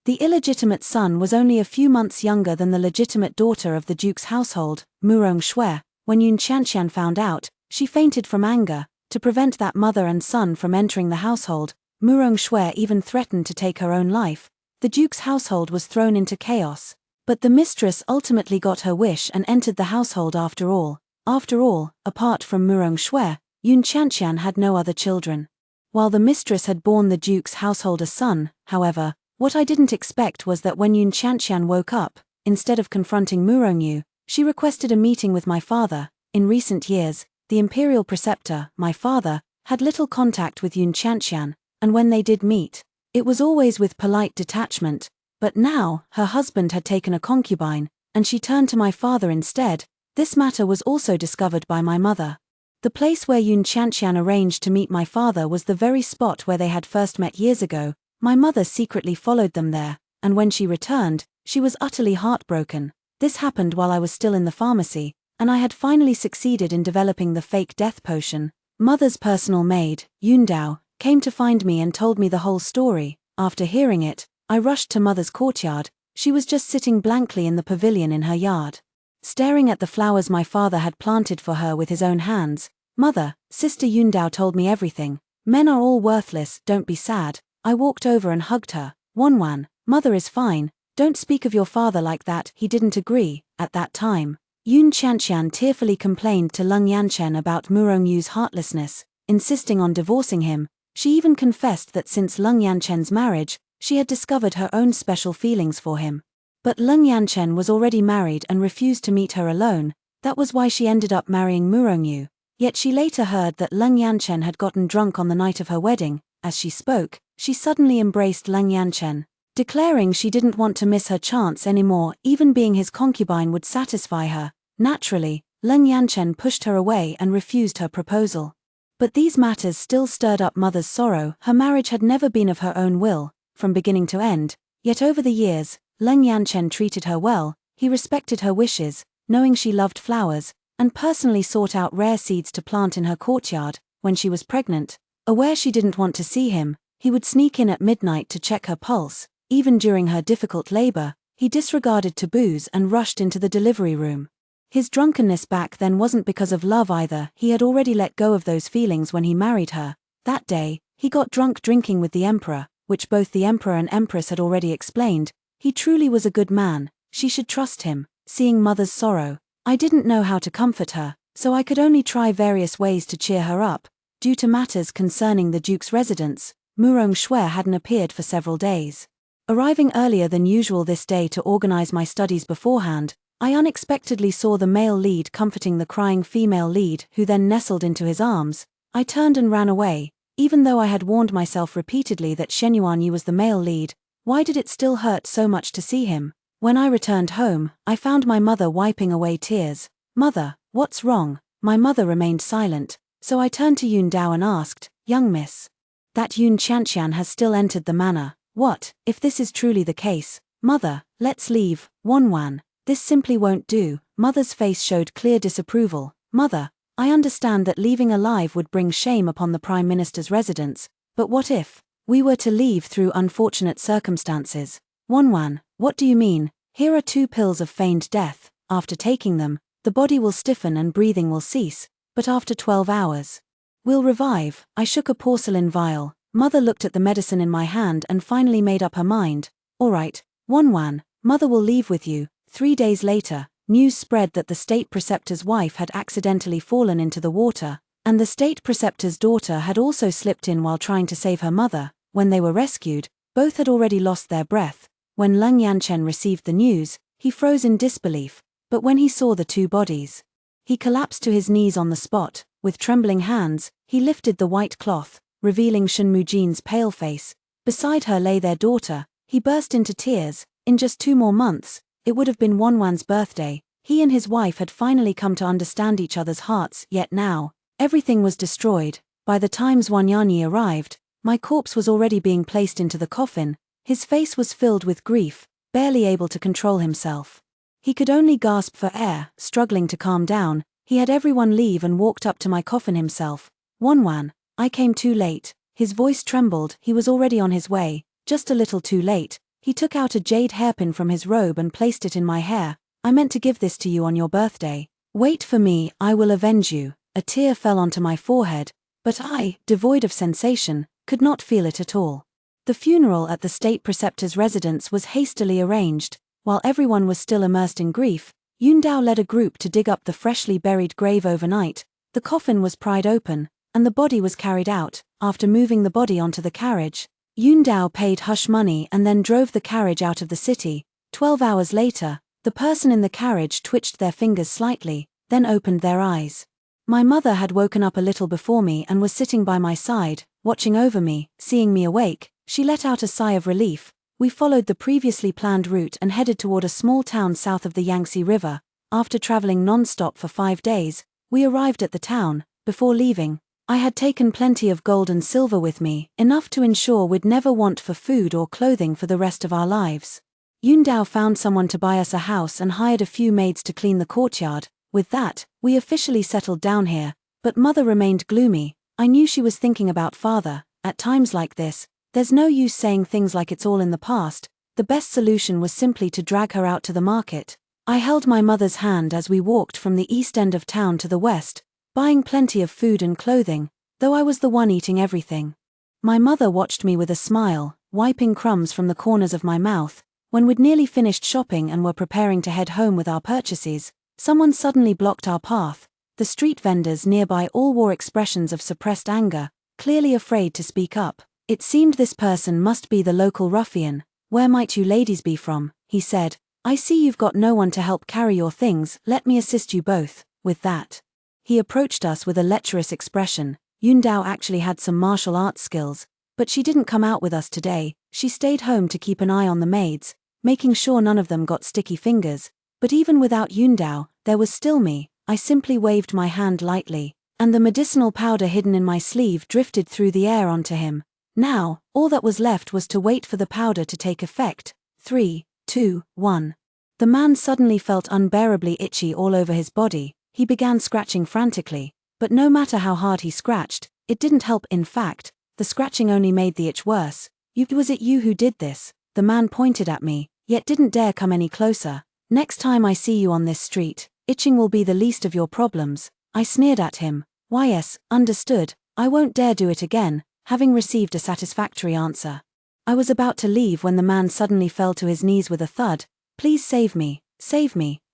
The illegitimate son was only a few months younger than the legitimate daughter of the Duke's household, Murong Shui. When Yun Chanxian found out, she fainted from anger. To prevent that mother and son from entering the household, Murong Shui even threatened to take her own life. The Duke's household was thrown into chaos. But the mistress ultimately got her wish and entered the household after all. After all, apart from Murong Shui, Yun Chanxian had no other children. While the mistress had borne the Duke's household a son, however, what I didn't expect was that when Yun Chanxian woke up, instead of confronting Murong Yu, she requested a meeting with my father. In recent years, the imperial preceptor, my father, had little contact with Yun Chanxian, and when they did meet, it was always with polite detachment. But now, her husband had taken a concubine, and she turned to my father instead. This matter was also discovered by my mother. The place where Yun Qianqian arranged to meet my father was the very spot where they had first met years ago. My mother secretly followed them there, and when she returned, she was utterly heartbroken. This happened while I was still in the pharmacy, and I had finally succeeded in developing the fake death potion. Mother's personal maid, Yun Dao, came to find me and told me the whole story. After hearing it, I rushed to Mother's courtyard. She was just sitting blankly in the pavilion in her yard, staring at the flowers my father had planted for her with his own hands. Mother, Sister Yun Dao told me everything. Men are all worthless, don't be sad. I walked over and hugged her. Wan, Mother is fine. Don't speak of your father like that. He didn't agree. At that time, Yun Qianqian tearfully complained to Leng Yanchen about Murongyu's heartlessness, insisting on divorcing him. She even confessed that since Leng Yanchen's marriage, she had discovered her own special feelings for him. But Leng Yanchen was already married and refused to meet her alone. That was why she ended up marrying Murongyu. Yet she later heard that Leng Yanchen had gotten drunk on the night of her wedding. As she spoke, she suddenly embraced Leng Yanchen, declaring she didn't want to miss her chance anymore. Even being his concubine would satisfy her. Naturally, Leng Yanchen pushed her away and refused her proposal. But these matters still stirred up Mother's sorrow. Her marriage had never been of her own will, from beginning to end. Yet over the years, Leng Yanchen treated her well. He respected her wishes, knowing she loved flowers, and personally sought out rare seeds to plant in her courtyard. When she was pregnant, aware she didn't want to see him, he would sneak in at midnight to check her pulse. Even during her difficult labor, he disregarded taboos and rushed into the delivery room. His drunkenness back then wasn't because of love either. He had already let go of those feelings when he married her. That day, he got drunk drinking with the emperor, which both the emperor and empress had already explained. He truly was a good man. She should trust him. Seeing Mother's sorrow, I didn't know how to comfort her, so I could only try various ways to cheer her up. Due to matters concerning the Duke's residence, Murong Shui hadn't appeared for several days. Arriving earlier than usual this day to organize my studies beforehand, I unexpectedly saw the male lead comforting the crying female lead, who then nestled into his arms. I turned and ran away. Even though I had warned myself repeatedly that Shenyuan Yu was the male lead, why did it still hurt so much to see him? When I returned home, I found my mother wiping away tears. Mother, what's wrong? My mother remained silent, so I turned to Yun Dao and asked, young miss, that Yun Qianqian has still entered the manor. What, if this is truly the case? Mother, let's leave. Wan, this simply won't do. Mother's face showed clear disapproval. Mother, I understand that leaving alive would bring shame upon the Prime Minister's residence, but what if we were to leave through unfortunate circumstances? Wan, what do you mean? Here are 2 pills of feigned death. After taking them, the body will stiffen and breathing will cease, but after 12 hours, we'll revive. I shook a porcelain vial. Mother looked at the medicine in my hand and finally made up her mind. All right, Wan, Mother will leave with you. 3 days later, news spread that the state preceptor's wife had accidentally fallen into the water, and the state preceptor's daughter had also slipped in while trying to save her mother. When they were rescued, both had already lost their breath. When Leng Yanchen received the news, he froze in disbelief, but when he saw the 2 bodies, he collapsed to his knees on the spot. With trembling hands, he lifted the white cloth, revealing Shen Mujin's pale face. Beside her lay their daughter. He burst into tears. In just 2 more months, it would have been Wanwan's birthday. He and his wife had finally come to understand each other's hearts, yet now, everything was destroyed. By the time Zhuangyanyi arrived, my corpse was already being placed into the coffin. His face was filled with grief, barely able to control himself. He could only gasp for air, struggling to calm down. He had everyone leave and walked up to my coffin himself. Wanwan, I came too late. His voice trembled. He was already on his way, just a little too late. He took out a jade hairpin from his robe and placed it in my hair. I meant to give this to you on your birthday. Wait for me, I will avenge you. A tear fell onto my forehead, but I, devoid of sensation, could not feel it at all. The funeral at the state preceptor's residence was hastily arranged. While everyone was still immersed in grief, Yun Dao led a group to dig up the freshly buried grave overnight. The coffin was pried open, and the body was carried out. After moving the body onto the carriage, Yun Dao paid hush money and then drove the carriage out of the city. 12 hours later, the person in the carriage twitched their fingers slightly, then opened their eyes. My mother had woken up a little before me and was sitting by my side, watching over me. Seeing me awake, she let out a sigh of relief. We followed the previously planned route and headed toward a small town south of the Yangtze River. After traveling non-stop for 5 days, we arrived at the town. Before leaving, I had taken plenty of gold and silver with me, enough to ensure we'd never want for food or clothing for the rest of our lives. Yundao found someone to buy us a house and hired a few maids to clean the courtyard. With that, we officially settled down here, but mother remained gloomy. I knew she was thinking about father. At times like this, there's no use saying things like it's all in the past. The best solution was simply to drag her out to the market. I held my mother's hand as we walked from the east end of town to the west, buying plenty of food and clothing, though I was the one eating everything. My mother watched me with a smile, wiping crumbs from the corners of my mouth. When we'd nearly finished shopping and were preparing to head home with our purchases, someone suddenly blocked our path. The street vendors nearby all wore expressions of suppressed anger, clearly afraid to speak up. It seemed this person must be the local ruffian. "Where might you ladies be from?" he said. "I see you've got no one to help carry your things, let me assist you both." With that, he approached us with a lecherous expression. Yundao actually had some martial arts skills, but she didn't come out with us today. She stayed home to keep an eye on the maids, making sure none of them got sticky fingers. But even without Yundao, there was still me. I simply waved my hand lightly, and the medicinal powder hidden in my sleeve drifted through the air onto him. Now, all that was left was to wait for the powder to take effect. 3, 2, 1. The man suddenly felt unbearably itchy all over his body. He began scratching frantically, but no matter how hard he scratched, it didn't help. In fact, the scratching only made the itch worse. Was it you who did this?" The man pointed at me, yet didn't dare come any closer. "Next time I see you on this street, itching will be the least of your problems." I sneered at him. "Why yes, understood, I won't dare do it again," having received a satisfactory answer. I was about to leave when the man suddenly fell to his knees with a thud. "Please save me,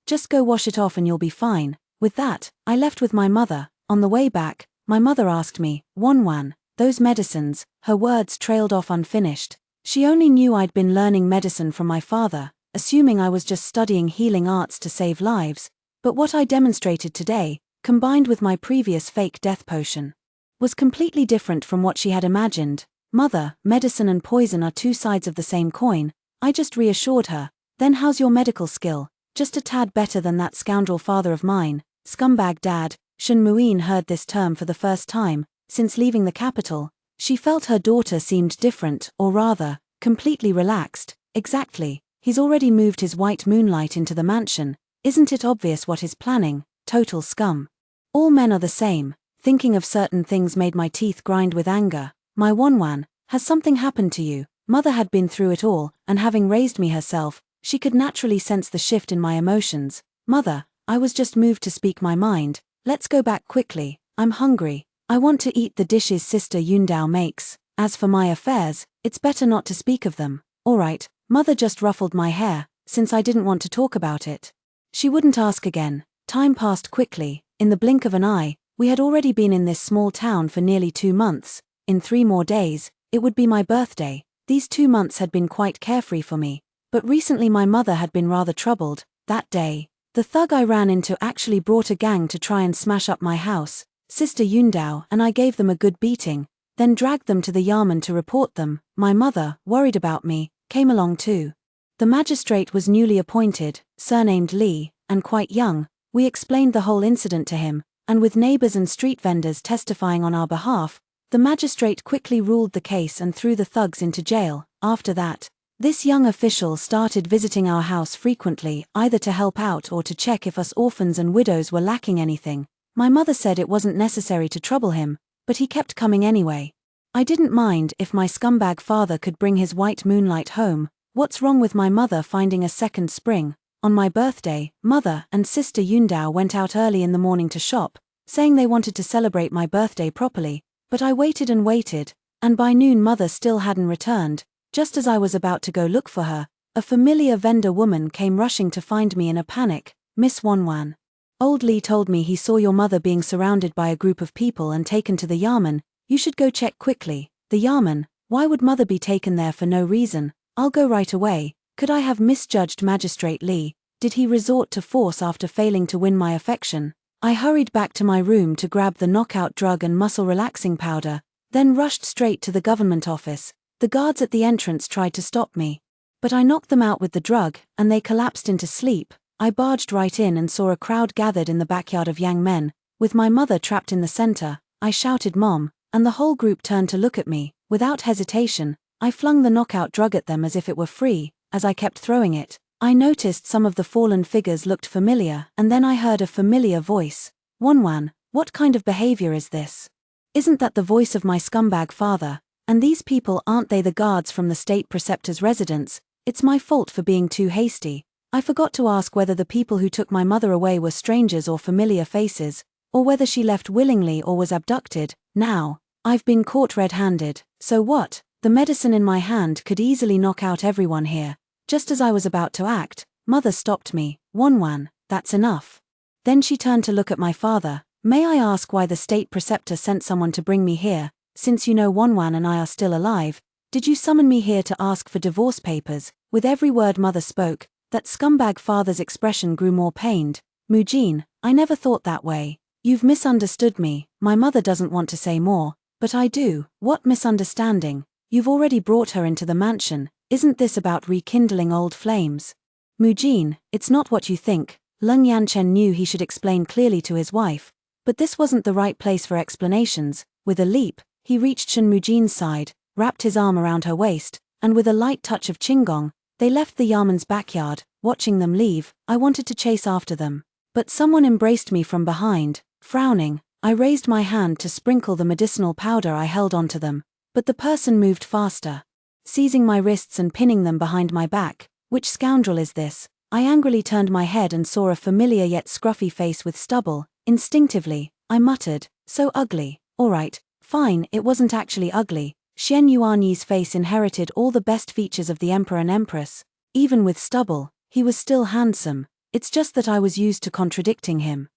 just go wash it off and you'll be fine." With that, I left with my mother. On the way back, my mother asked me, "Wanwan, those medicines," her words trailed off unfinished. She only knew I'd been learning medicine from my father, assuming I was just studying healing arts to save lives. But what I demonstrated today, combined with my previous fake death potion, was completely different from what she had imagined. "Mother, medicine and poison are two sides of the same coin," I just reassured her. "Then how's your medical skill?" "Just a tad better than that scoundrel father of mine." Scumbag dad. Shen Muin heard this term for the first time since leaving the capital. She felt her daughter seemed different, or rather, completely relaxed. "Exactly, he's already moved his white moonlight into the mansion. Isn't it obvious what he's planning? Total scum. All men are the same." Thinking of certain things made my teeth grind with anger. "My Wanwan, has something happened to you?" Mother had been through it all, and having raised me herself, she could naturally sense the shift in my emotions. "Mother, I was just moved to speak my mind. Let's go back quickly. I'm hungry. I want to eat the dishes Sister Yundao makes. As for my affairs, it's better not to speak of them." "Alright." Mother just ruffled my hair, since I didn't want to talk about it. She wouldn't ask again. Time passed quickly. In the blink of an eye, we had already been in this small town for nearly 2 months. In 3 more days, it would be my birthday. These 2 months had been quite carefree for me, but recently my mother had been rather troubled. That day, the thug I ran into actually brought a gang to try and smash up my house. Sister Yundao and I gave them a good beating, then dragged them to the Yamen to report them. My mother, worried about me, came along too. The magistrate was newly appointed, surnamed Li, and quite young. We explained the whole incident to him, and with neighbors and street vendors testifying on our behalf, the magistrate quickly ruled the case and threw the thugs into jail. After that, this young official started visiting our house frequently, either to help out or to check if us orphans and widows were lacking anything. My mother said it wasn't necessary to trouble him, but he kept coming anyway. I didn't mind if my scumbag father could bring his white moonlight home. What's wrong with my mother finding a second spring? On my birthday, Mother and Sister Yundao went out early in the morning to shop, saying they wanted to celebrate my birthday properly, but I waited and waited, and by noon Mother still hadn't returned. Just as I was about to go look for her, a familiar vendor woman came rushing to find me in a panic. "Miss Wanwan, Old Lee told me he saw your mother being surrounded by a group of people and taken to the Yamen. You should go check quickly." "The Yamen? Why would Mother be taken there for no reason?" "I'll go right away." Could I have misjudged Magistrate Lee? Did he resort to force after failing to win my affection? I hurried back to my room to grab the knockout drug and muscle relaxing powder, then rushed straight to the government office. The guards at the entrance tried to stop me, but I knocked them out with the drug, and they collapsed into sleep. I barged right in and saw a crowd gathered in the backyard of Yang Men, With my mother trapped in the center, I shouted "Mom," and the whole group turned to look at me. Without hesitation, I flung the knockout drug at them as if it were free. As I kept throwing it, I noticed some of the fallen figures looked familiar, and then I heard a familiar voice. "Wanwan, what kind of behavior is this? Isn't that the voice of my scumbag father? And these people, aren't they the guards from the state preceptor's residence? It's my fault for being too hasty. I forgot to ask whether the people who took my mother away were strangers or familiar faces, or whether she left willingly or was abducted. Now, I've been caught red-handed, so what? The medicine in my hand could easily knock out everyone here." Just as I was about to act, Mother stopped me. "Wanwan, that's enough." Then she turned to look at my father. "May I ask why the state preceptor sent someone to bring me here? Since you know Wanwan and I are still alive, did you summon me here to ask for divorce papers?" With every word Mother spoke, that scumbag father's expression grew more pained. "Mujin, I never thought that way. You've misunderstood me." My mother doesn't want to say more, but I do. "What misunderstanding? You've already brought her into the mansion. Isn't this about rekindling old flames?" "Mujin, it's not what you think." Lung Yanchen knew he should explain clearly to his wife, but this wasn't the right place for explanations. With a leap, he reached Shen Mujin's side, wrapped his arm around her waist, and with a light touch of qinggong, they left the Yaman's backyard. Watching them leave, I wanted to chase after them, but someone embraced me from behind. Frowning, I raised my hand to sprinkle the medicinal powder I held onto them, but the person moved faster, seizing my wrists and pinning them behind my back. "Which scoundrel is this?" I angrily turned my head and saw a familiar yet scruffy face with stubble. Instinctively, I muttered, "So ugly." "Alright, fine, it wasn't actually ugly." Xian Yuanyi's face inherited all the best features of the emperor and empress. Even with stubble, he was still handsome. It's just that I was used to contradicting him.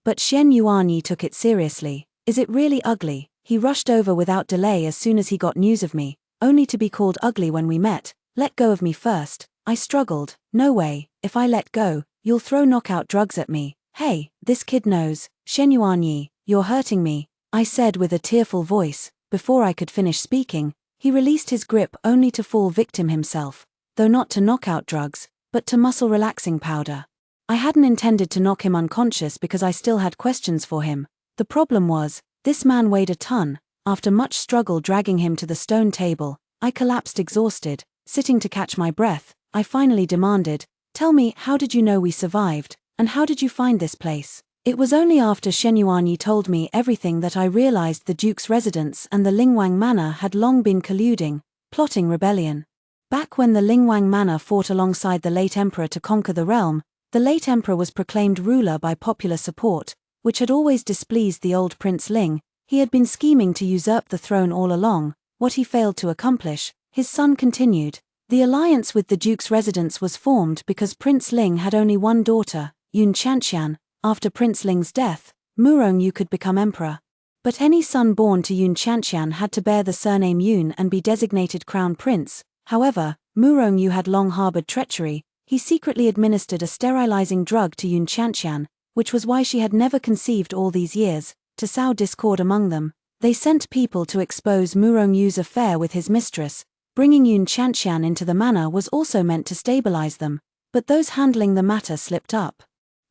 But Xian Yuanyi took it seriously. "Is it really ugly?" He rushed over without delay as soon as he got news of me, only to be called ugly when we met. "Let go of me first." I struggled. "No way, if I let go, you'll throw knockout drugs at me." "Hey, this kid knows." "Shen Yuanyi, you're hurting me," I said with a tearful voice. Before I could finish speaking, he released his grip only to fall victim himself, though not to knockout drugs, but to muscle relaxing powder. I hadn't intended to knock him unconscious because I still had questions for him. The problem was, this man weighed a ton. After much struggle dragging him to the stone table, I collapsed exhausted. Sitting to catch my breath, I finally demanded, "Tell me, how did you know we survived, and how did you find this place?" It was only after Shen Yuanyi told me everything that I realized the Duke's residence and the Lingwang Manor had long been colluding, plotting rebellion. Back when the Lingwang Manor fought alongside the late emperor to conquer the realm, the late emperor was proclaimed ruler by popular support, which had always displeased the old Prince Ling. He had been scheming to usurp the throne all along. What he failed to accomplish, his son continued. The alliance with the Duke's residence was formed because Prince Ling had only one daughter, Yun Chanxian. After Prince Ling's death, Murongyu could become emperor. But any son born to Yun Chanxian had to bear the surname Yun and be designated crown prince. However, Murongyu had long harbored treachery. He secretly administered a sterilizing drug to Yun Chanxian, which was why she had never conceived all these years. To sow discord among them, they sent people to expose Murongyu's affair with his mistress. Bringing Yun Chanxian into the manor was also meant to stabilize them, but those handling the matter slipped up.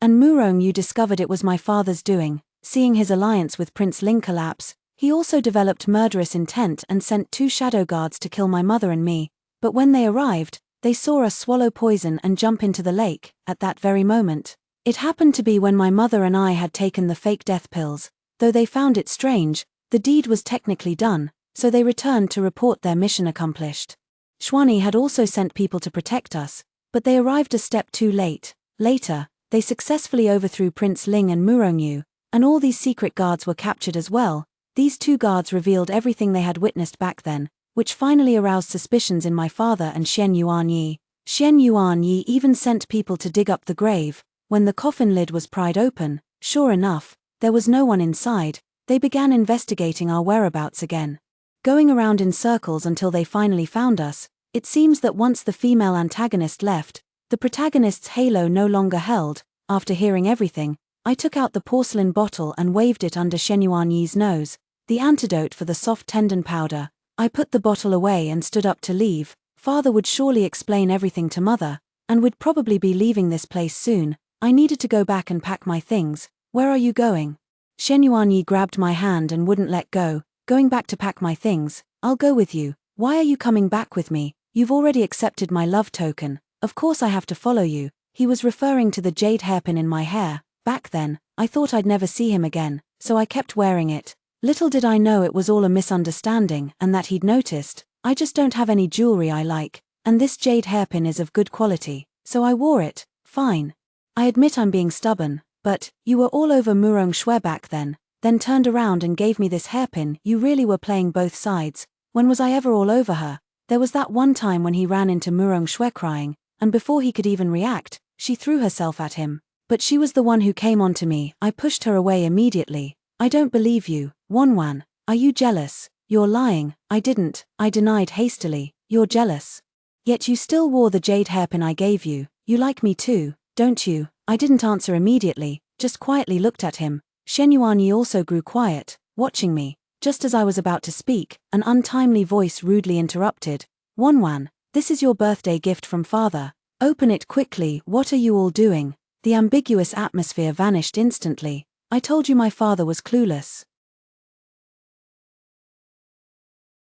And Murongyu discovered it was my father's doing. Seeing his alliance with Prince Ling collapse, he also developed murderous intent and sent 2 shadow guards to kill my mother and me. But when they arrived, they saw us swallow poison and jump into the lake. At that very moment, it happened to be when my mother and I had taken the fake death pills. Though they found it strange, the deed was technically done, so they returned to report their mission accomplished. Xuani had also sent people to protect us, but they arrived a step too late. Later, they successfully overthrew Prince Ling and Murongyu, and all these secret guards were captured as well. These 2 guards revealed everything they had witnessed back then, which finally aroused suspicions in my father and Xian Yuanyi. Xian Yuanyi even sent people to dig up the grave. When the coffin lid was pried open, sure enough, there was no one inside. They began investigating our whereabouts again, going around in circles until they finally found us. It seems that once the female antagonist left, the protagonist's halo no longer held. After hearing everything, I took out the porcelain bottle and waved it under Shen Yuanyi's nose. The antidote for the soft tendon powder. I put the bottle away and stood up to leave. Father would surely explain everything to Mother, and would probably be leaving this place soon. I needed to go back and pack my things. "Where are you going?" Shen Yuanyi grabbed my hand and wouldn't let go. Going back to pack my things. I'll go with you. Why are you coming back with me? You've already accepted my love token. Of course I have to follow you. He was referring to the jade hairpin in my hair. Back then, I thought I'd never see him again, so I kept wearing it. Little did I know it was all a misunderstanding and that he'd noticed. I just don't have any jewelry I like, and this jade hairpin is of good quality, so I wore it. Fine. I admit I'm being stubborn, but you were all over Murong Shui back then turned around and gave me this hairpin. You really were playing both sides. When was I ever all over her? There was that one time when he ran into Murong Shui crying, and before he could even react, she threw herself at him. But she was the one who came onto me. I pushed her away immediately. I don't believe you, Wanwan. Are you jealous? You're lying. I didn't. I denied hastily. You're jealous. Yet you still wore the jade hairpin I gave you. You like me too, don't you? I didn't answer immediately, just quietly looked at him. Shen Yuanyi also grew quiet, watching me. Just as I was about to speak, an untimely voice rudely interrupted. Wanwan, this is your birthday gift from father. Open it quickly. What are you all doing? The ambiguous atmosphere vanished instantly. I told you my father was clueless.